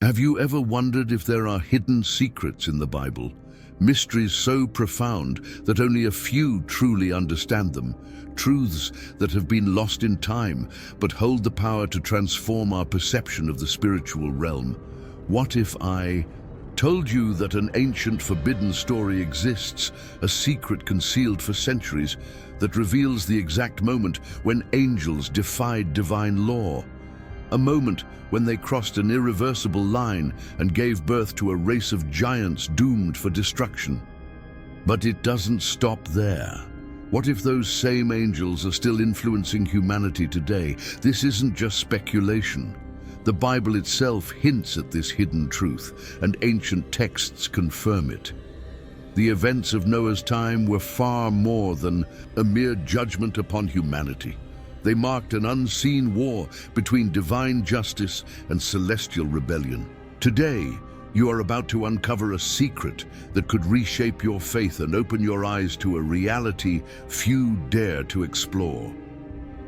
Have you ever wondered if there are hidden secrets in the Bible? Mysteries so profound that only a few truly understand them. Truths that have been lost in time, but hold the power to transform our perception of the spiritual realm. What if I told you that an ancient forbidden story exists, a secret concealed for centuries, that reveals the exact moment when angels defied divine law? A moment when they crossed an irreversible line and gave birth to a race of giants doomed for destruction. But it doesn't stop there. What if those same angels are still influencing humanity today? This isn't just speculation. The Bible itself hints at this hidden truth, and ancient texts confirm it. The events of Noah's time were far more than a mere judgment upon humanity. They marked an unseen war between divine justice and celestial rebellion. Today, you are about to uncover a secret that could reshape your faith and open your eyes to a reality few dare to explore.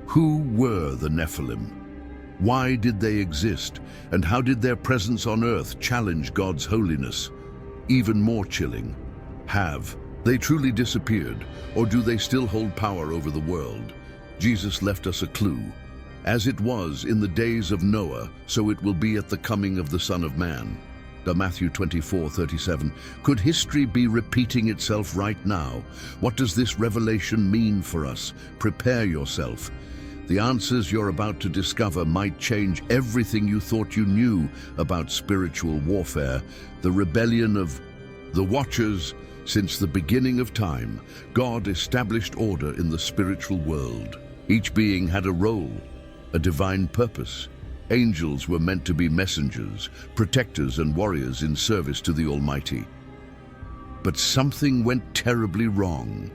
Who were the Nephilim? Why did they exist? And how did their presence on earth challenge God's holiness? Even more chilling, have they truly disappeared, or do they still hold power over the world? Jesus left us a clue. As it was in the days of Noah, so it will be at the coming of the Son of Man. Matthew 24:37. Could history be repeating itself right now? What does this revelation mean for us? Prepare yourself. The answers you're about to discover might change everything you thought you knew about spiritual warfare. The rebellion of the Watchers. Since the beginning of time, God established order in the spiritual world. Each being had a role, a divine purpose. Angels were meant to be messengers, protectors and warriors in service to the Almighty. But something went terribly wrong.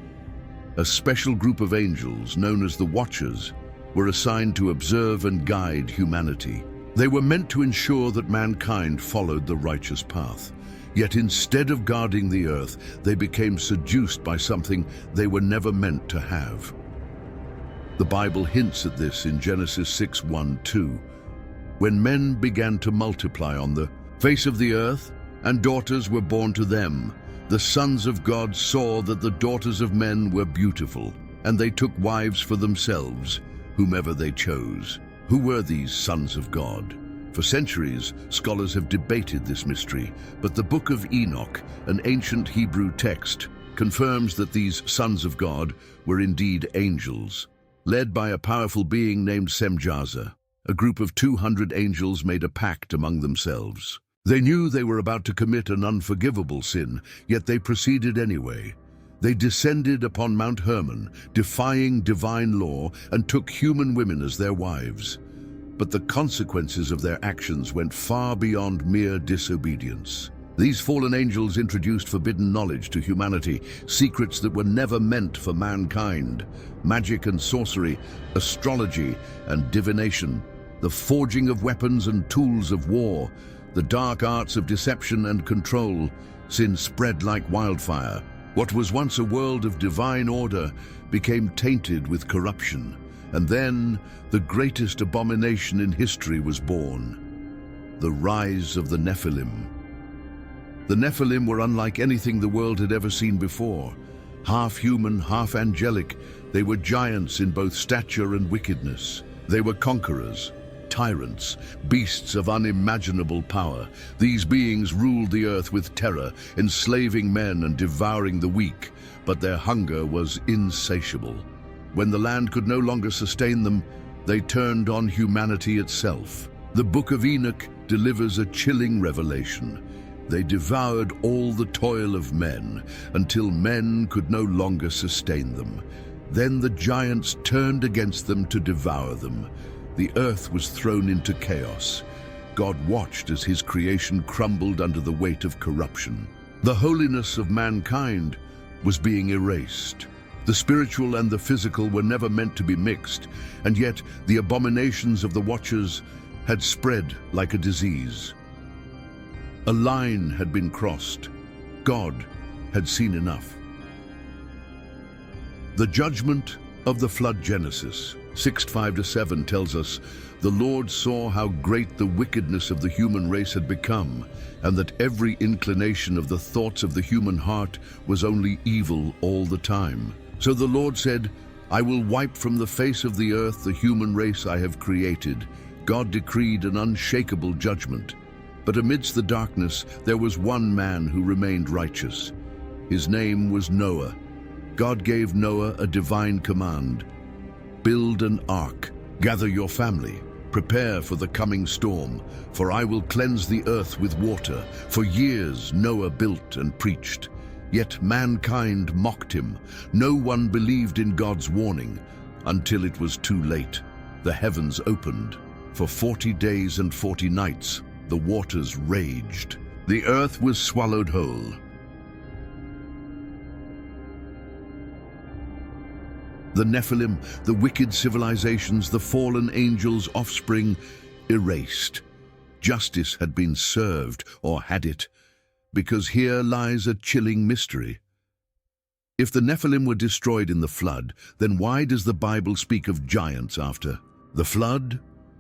A special group of angels, known as the Watchers, were assigned to observe and guide humanity. They were meant to ensure that mankind followed the righteous path. Yet instead of guarding the earth, they became seduced by something they were never meant to have. The Bible hints at this in Genesis 6:1-2. When men began to multiply on the face of the earth, and daughters were born to them, the sons of God saw that the daughters of men were beautiful, and they took wives for themselves, whomever they chose. Who were these sons of God? For centuries, scholars have debated this mystery, but the Book of Enoch, an ancient Hebrew text, confirms that these sons of God were indeed angels. Led by a powerful being named Semjaza, a group of 200 angels made a pact among themselves. They knew they were about to commit an unforgivable sin, yet they proceeded anyway. They descended upon Mount Hermon, defying divine law, and took human women as their wives. But the consequences of their actions went far beyond mere disobedience. These fallen angels introduced forbidden knowledge to humanity, secrets that were never meant for mankind. Magic and sorcery, astrology and divination, the forging of weapons and tools of war, the dark arts of deception and control. Sin spread like wildfire. What was once a world of divine order became tainted with corruption. And then the greatest abomination in history was born: the rise of the Nephilim. The Nephilim were unlike anything the world had ever seen before. Half human, half angelic, they were giants in both stature and wickedness. They were conquerors, tyrants, beasts of unimaginable power. These beings ruled the earth with terror, enslaving men and devouring the weak, but their hunger was insatiable. When the land could no longer sustain them, they turned on humanity itself. The Book of Enoch delivers a chilling revelation. They devoured all the toil of men until men could no longer sustain them. Then the giants turned against them to devour them. The earth was thrown into chaos. God watched as his creation crumbled under the weight of corruption. The holiness of mankind was being erased. The spiritual and the physical were never meant to be mixed, and yet the abominations of the Watchers had spread like a disease. A line had been crossed. God had seen enough. The judgment of the flood. Genesis 6:5-7 tells us, "The Lord saw how great the wickedness of the human race had become, and that every inclination of the thoughts of the human heart was only evil all the time. So the Lord said, I will wipe from the face of the earth the human race I have created." God decreed an unshakable judgment. But amidst the darkness there was one man who remained righteous. His name was Noah. God gave Noah a divine command: "Build an ark, gather your family, prepare for the coming storm, for I will cleanse the earth with water." For years Noah built and preached, yet mankind mocked him. No one believed in God's warning until it was too late. The heavens opened. For 40 days and 40 nights, the waters raged. The earth was swallowed whole. The Nephilim, the wicked civilizations, the fallen angels' offspring, erased. Justice had been served, or had it? Because here lies a chilling mystery. If the Nephilim were destroyed in the flood, then why does the Bible speak of giants after the flood?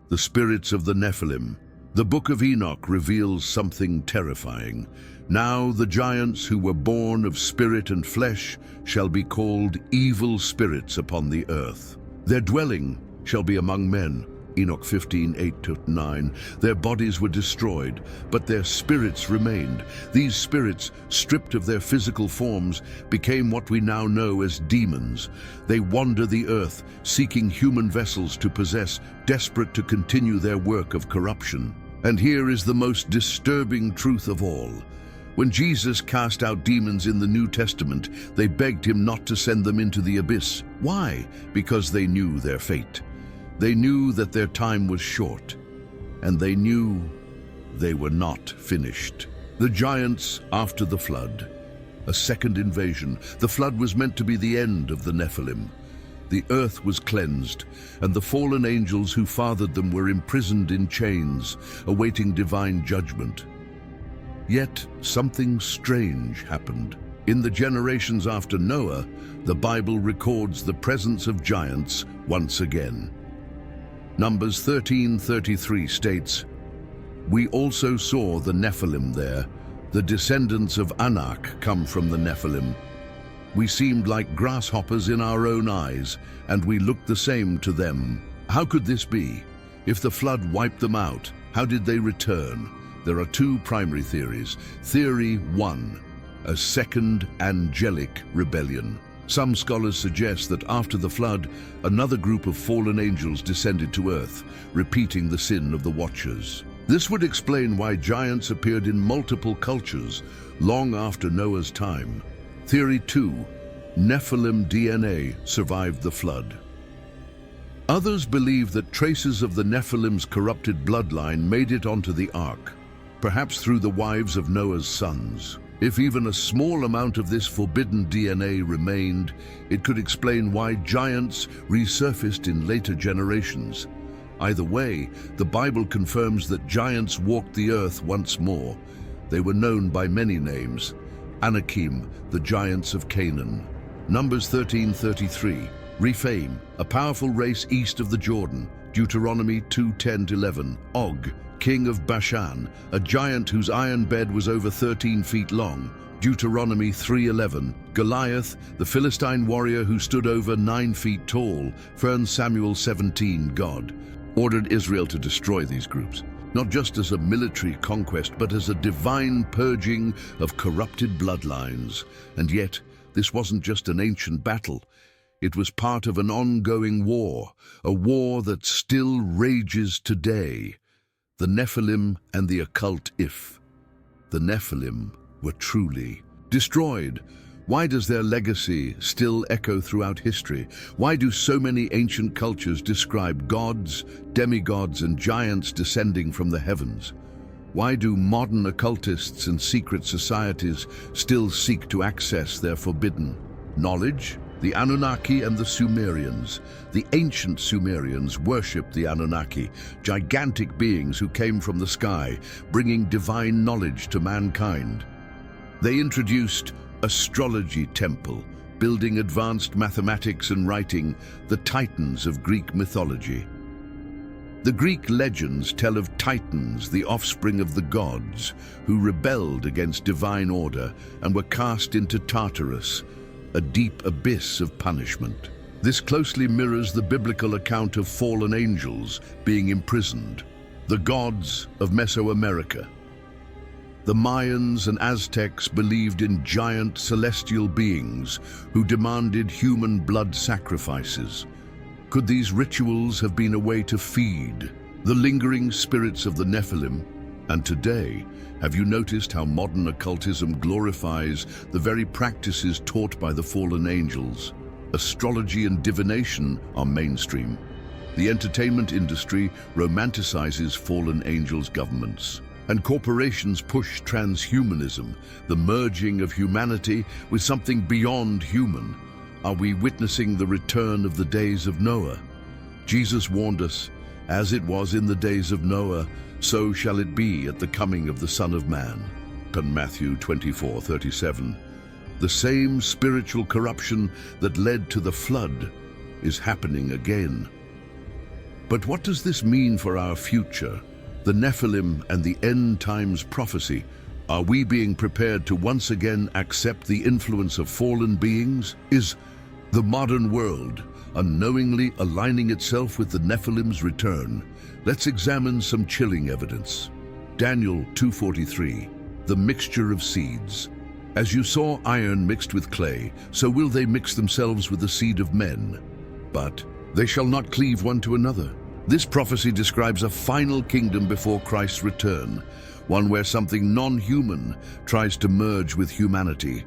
The spirits of the Nephilim. The Book of Enoch reveals something terrifying. Now the giants who were born of spirit and flesh shall be called evil spirits upon the earth. Their dwelling shall be among men. Enoch 15:8-9. Their bodies were destroyed, but their spirits remained. These spirits, stripped of their physical forms, became what we now know as demons. They wander the earth, seeking human vessels to possess, desperate to continue their work of corruption. And here is the most disturbing truth of all. When Jesus cast out demons in the New Testament, they begged him not to send them into the abyss. Why? Because they knew their fate. They knew that their time was short, and they knew they were not finished. The giants after the flood. A second invasion. The flood was meant to be the end of the Nephilim. The earth was cleansed, and the fallen angels who fathered them were imprisoned in chains, awaiting divine judgment. Yet something strange happened. In the generations after Noah, the Bible records the presence of giants once again. Numbers 13:33 states, "We also saw the Nephilim there. The descendants of Anak come from the Nephilim. We seemed like grasshoppers in our own eyes, and we looked the same to them." How could this be? If the flood wiped them out, how did they return? There are two primary theories. Theory 1, a second angelic rebellion. Some scholars suggest that after the flood, another group of fallen angels descended to earth, repeating the sin of the Watchers. This would explain why giants appeared in multiple cultures long after Noah's time. Theory 2, Nephilim DNA survived the flood. Others believe that traces of the Nephilim's corrupted bloodline made it onto the ark, perhaps through the wives of Noah's sons. If even a small amount of this forbidden DNA remained, it could explain why giants resurfaced in later generations. Either way, the Bible confirms that giants walked the earth once more. They were known by many names. Anakim, the giants of Canaan. Numbers 13:33. Rephaim, a powerful race east of the Jordan. Deuteronomy 2:10-11. Og, king of Bashan, a giant whose iron bed was over 13 feet long. Deuteronomy 3:11. Goliath, the Philistine warrior who stood over 9 feet tall. 1 Samuel 17. God ordered Israel to destroy these groups, not just as a military conquest, but as a divine purging of corrupted bloodlines. And yet, this wasn't just an ancient battle. It was part of an ongoing war, a war that still rages today. The Nephilim and the occult. If the Nephilim were truly destroyed, why does their legacy still echo throughout history? Why do so many ancient cultures describe gods, demigods, and giants descending from the heavens? Why do modern occultists and secret societies still seek to access their forbidden knowledge? The Anunnaki and the Sumerians. The ancient Sumerians worshipped the Anunnaki, gigantic beings who came from the sky, bringing divine knowledge to mankind. They introduced astrology temple, building advanced mathematics and writing, the titans of Greek mythology. The Greek legends tell of titans, the offspring of the gods, who rebelled against divine order and were cast into Tartarus, a deep abyss of punishment. This closely mirrors the biblical account of fallen angels being imprisoned, the gods of Mesoamerica. The Mayans and Aztecs believed in giant celestial beings who demanded human blood sacrifices. Could these rituals have been a way to feed the lingering spirits of the Nephilim? And today, have you noticed how modern occultism glorifies the very practices taught by the fallen angels? Astrology and divination are mainstream. The entertainment industry romanticizes fallen angels' governments. And corporations push transhumanism, the merging of humanity with something beyond human. Are we witnessing the return of the days of Noah? Jesus warned us, as it was in the days of Noah, so shall it be at the coming of the Son of Man. In Matthew 24:37. The same spiritual corruption that led to the flood is happening again. But what does this mean for our future? The Nephilim and the end times prophecy. Are we being prepared to once again accept the influence of fallen beings? Is the modern world unknowingly aligning itself with the Nephilim's return? Let's examine some chilling evidence. Daniel 2:43, the mixture of seeds. As you saw iron mixed with clay, so will they mix themselves with the seed of men. But they shall not cleave one to another. This prophecy describes a final kingdom before Christ's return, one where something non-human tries to merge with humanity.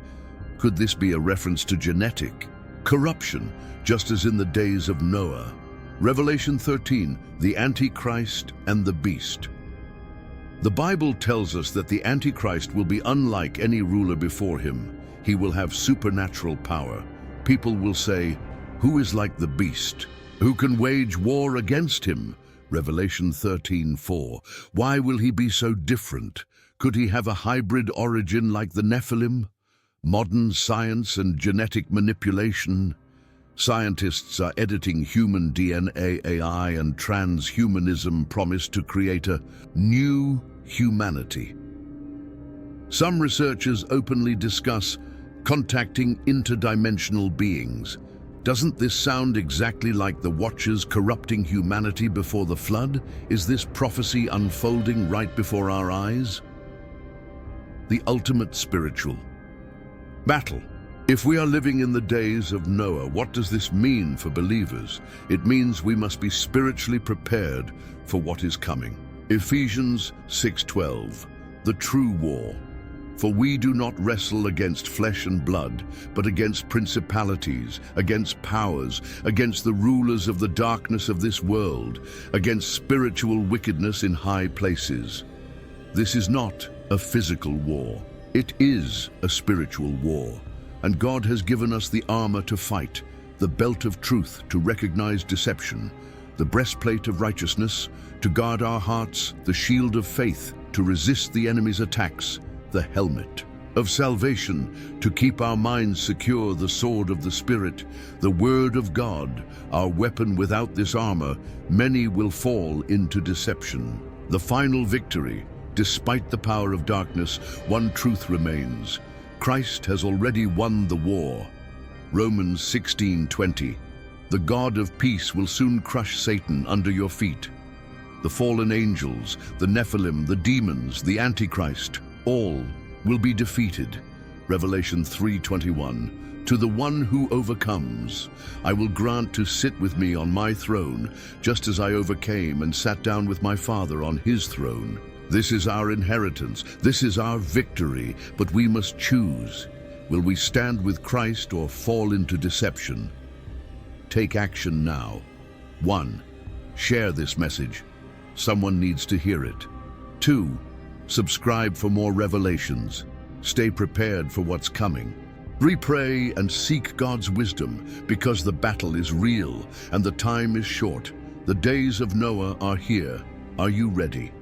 Could this be a reference to genetic corruption, just as in the days of Noah? Revelation 13, the Antichrist and the Beast. The Bible tells us that the Antichrist will be unlike any ruler before him. He will have supernatural power. People will say, "Who is like the beast? Who can wage war against him?" Revelation 13:4. Why will he be so different? Could he have a hybrid origin like the Nephilim? Modern science and genetic manipulation. Scientists are editing human DNA, AI, and transhumanism promise to create a new humanity. Some researchers openly discuss contacting interdimensional beings. Doesn't this sound exactly like the Watchers corrupting humanity before the flood? Is this prophecy unfolding right before our eyes? The ultimate spiritual battle. If we are living in the days of Noah, what does this mean for believers? It means we must be spiritually prepared for what is coming. Ephesians 6:12, the true war. For we do not wrestle against flesh and blood, but against principalities, against powers, against the rulers of the darkness of this world, against spiritual wickedness in high places. This is not a physical war. It is a spiritual war. And God has given us the armor to fight, the belt of truth to recognize deception, the breastplate of righteousness to guard our hearts, the shield of faith to resist the enemy's attacks, the helmet of salvation to keep our minds secure, the sword of the Spirit, the word of God, our weapon. Without this armor, many will fall into deception. The final victory, despite the power of darkness, one truth remains. Christ has already won the war. Romans 16:20. The God of peace will soon crush Satan under your feet. The fallen angels, the Nephilim, the demons, the Antichrist, all will be defeated. Revelation 3:21. To the one who overcomes, I will grant to sit with me on my throne, just as I overcame and sat down with my Father on his throne. This is our inheritance. This is our victory. But we must choose. Will we stand with Christ or fall into deception? Take action now. 1. Share this message. Someone needs to hear it. 2. Subscribe for more revelations. Stay prepared for what's coming. 3. Pray and seek God's wisdom, because the battle is real and the time is short. The days of Noah are here. Are you ready?